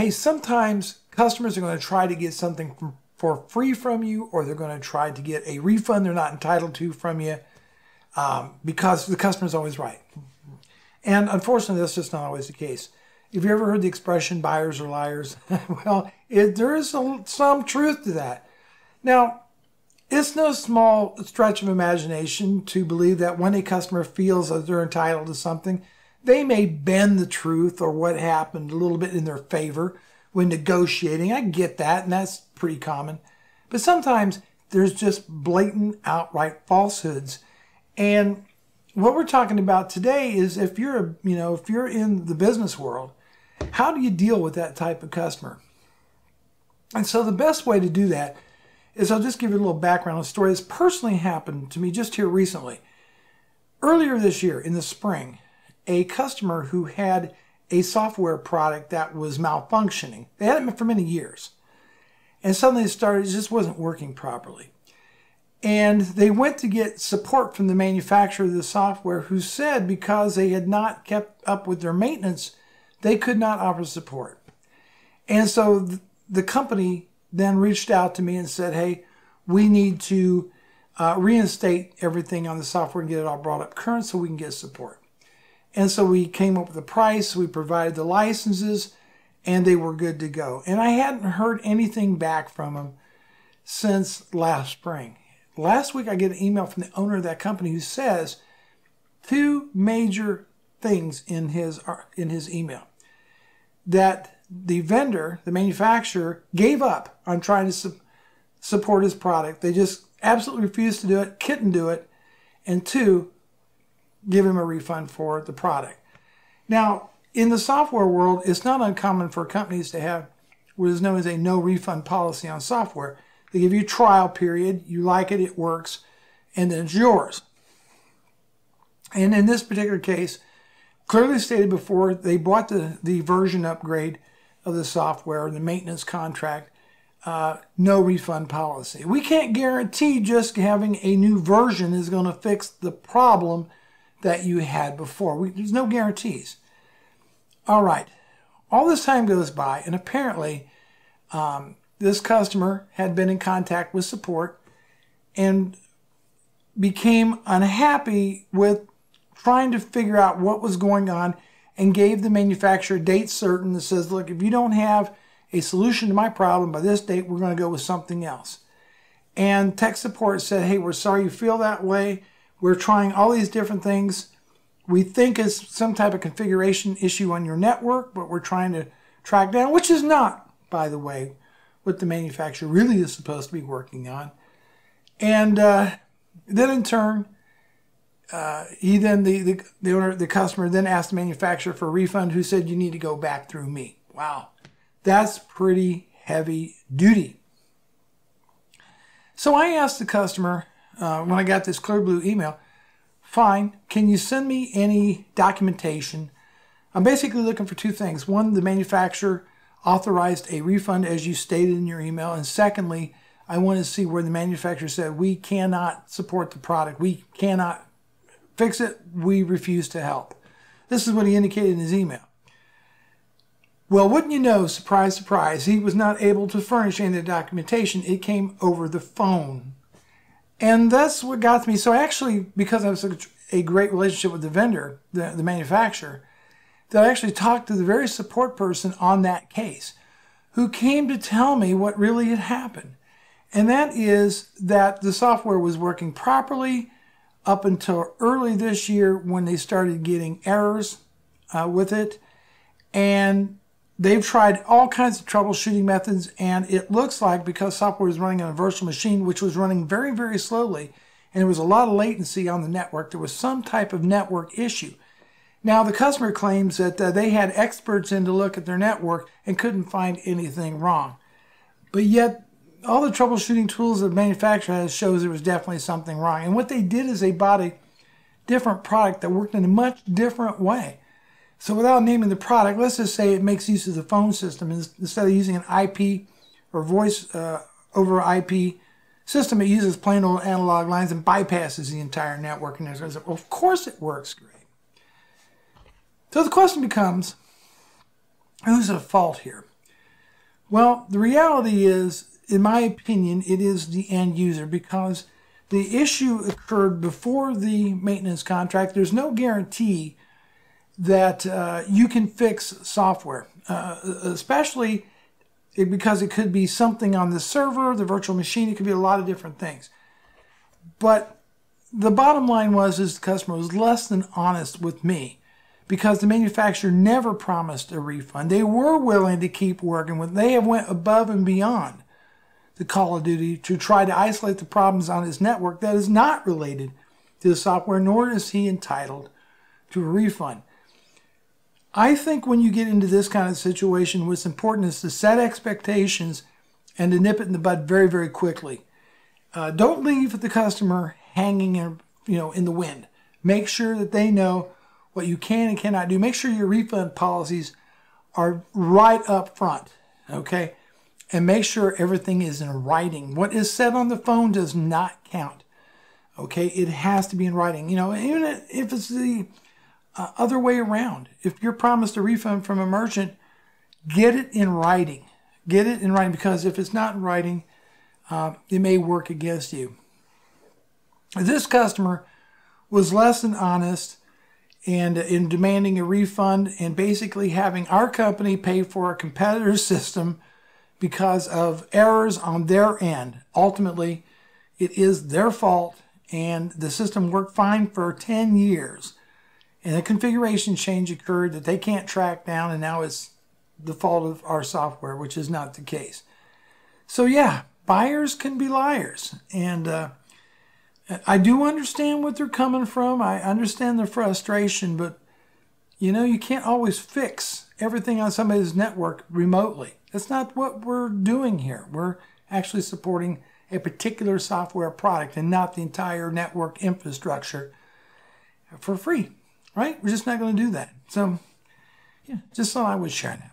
hey, sometimes customers are going to try to get something for free from you, or they're going to try to get a refund they're not entitled to from you because the customer's always right. And unfortunately, that's just not always the case. Have you ever heard the expression, buyers are liars? Well, there is some truth to that. Now, it's no small stretch of imagination to believe that when a customer feels that they're entitled to something, they may bend the truth or what happened a little bit in their favor when negotiating. I get that, and that's pretty common. But sometimes there's just blatant, outright falsehoods. And what we're talking about today is if you're in the business world, how do you deal with that type of customer? And so the best way to do that is, I'll just give you a little background on a story that's personally happened to me just here recently. Earlier this year, in the spring, a customer who had a software product that was malfunctioning. They had it for many years. And suddenly it just wasn't working properly. And they went to get support from the manufacturer of the software, who said because they had not kept up with their maintenance, they could not offer support. And so the company then reached out to me and said, hey, we need to reinstate everything on the software and get it all brought up current so we can get support. And so we came up with a price, we provided the licenses, and they were good to go. And I hadn't heard anything back from them since last spring. Last week I get an email from the owner of that company who says two major things in his email. That the vendor, the manufacturer, gave up on trying to support his product. They just absolutely refused to do it, couldn't do it. And two, give him a refund for the product. Now, in the software world, it's not uncommon for companies to have what is known as a no refund policy on software. They give you a trial period, you like it, it works, and then it's yours. And in this particular case, clearly stated before, they bought the version upgrade of the software, the maintenance contract, no refund policy. We can't guarantee just having a new version is going to fix the problem that you had before. There's no guarantees. All right. All this time goes by, and apparently this customer had been in contact with support and became unhappy with trying to figure out what was going on, and gave the manufacturer a date certain that says, look, if you don't have a solution to my problem by this date, we're going to go with something else. And tech support said, hey, we're sorry you feel that way. We're trying all these different things. We think it's some type of configuration issue on your network, but we're trying to track down, which is not, by the way, what the manufacturer really is supposed to be working on. And then in turn, the customer then asked the manufacturer for a refund, who said, you need to go back through me. Wow, that's pretty heavy duty. So I asked the customer, when I got this Clearblue email, fine, can you send me any documentation? I'm basically looking for two things. One, the manufacturer authorized a refund as you stated in your email. And secondly, I want to see where the manufacturer said, we cannot support the product. We cannot fix it. We refuse to help. This is what he indicated in his email. Well, wouldn't you know, surprise, surprise, he was not able to furnish any of the documentation. It came over the phone. And that's what got to me. So actually, because I have such a great relationship with the vendor, the manufacturer, that I actually talked to the very support person on that case, who came to tell me what really had happened. And that is that the software was working properly up until early this year, when they started getting errors with it. And they've tried all kinds of troubleshooting methods, and it looks like, because software was running on a virtual machine, which was running very, very slowly, and there was a lot of latency on the network, there was some type of network issue. Now, the customer claims that they had experts in to look at their network and couldn't find anything wrong. But yet, all the troubleshooting tools that the manufacturer has shows there was definitely something wrong. And what they did is they bought a different product that worked in a much different way. So without naming the product, let's just say it makes use of the phone system. Instead of using an IP or voice over IP system, it uses plain old analog lines and bypasses the entire network. And well, of course it works great. So the question becomes, who's at fault here? Well, the reality is, in my opinion, it is the end user, because the issue occurred before the maintenance contract. There's no guarantee that you can fix software, especially because it could be something on the server, the virtual machine. It could be a lot of different things. But the bottom line is the customer was less than honest with me, because the manufacturer never promised a refund. They were willing to keep working with. They have went above and beyond the Call of Duty to try to isolate the problems on his network that is not related to the software, nor is he entitled to a refund. I think when you get into this kind of situation, what's important is to set expectations and to nip it in the bud very, very quickly. Don't leave the customer hanging in the wind. Make sure that they know what you can and cannot do. Make sure your refund policies are right up front, okay? And make sure everything is in writing. What is said on the phone does not count, okay? It has to be in writing. Even if it's the other way around. If you're promised a refund from a merchant, get it in writing. Get it in writing, because if it's not in writing, it may work against you. This customer was less than honest and in demanding a refund and basically having our company pay for a competitor's system because of errors on their end. Ultimately, it is their fault, and the system worked fine for 10 years. And a configuration change occurred that they can't track down, and now it's the fault of our software, which is not the case. So yeah, buyers can be liars. And I do understand what they're coming from. I understand their frustration, but you can't always fix everything on somebody's network remotely. That's not what we're doing here. We're actually supporting a particular software product and not the entire network infrastructure for free. Right? We're just not going to do that. So, yeah, just thought I would share that.